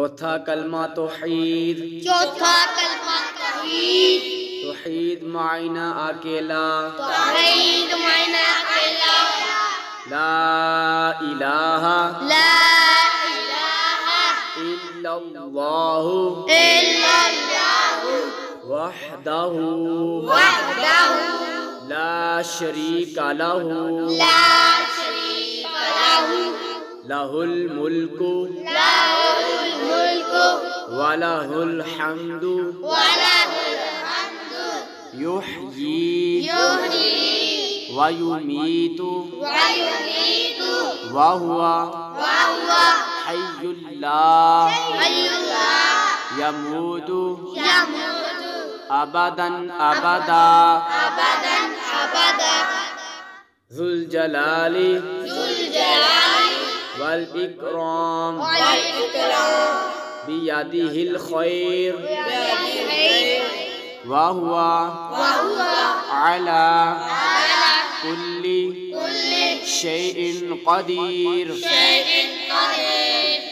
چوتھا کلمہ توحید، چوتھا کلمہ توحید، توحید معنی اکیلا، توحید معنی اکیلا، لا الہ لا الہ الا اللہ الا اللہ وحدہ وحدہ لا شریک لہ لا شریک لہ لہ الملک لہ الملک ولہ الحمد وَلَهُ الْحَمْدُ یحیی یحیی ویمیت وَیُمِیتُ وہو وَهُوَ حی لا حَیٌّ لَا یموت یموت ابدا ابدا ابدا ابدا ذو الجلال ذو الجلال والاکرام والاکرام بیدہ الخیر بیدہ الخیر وہو وَهُوَ علی عَلَى کل كل شیء قدیر شيء قدير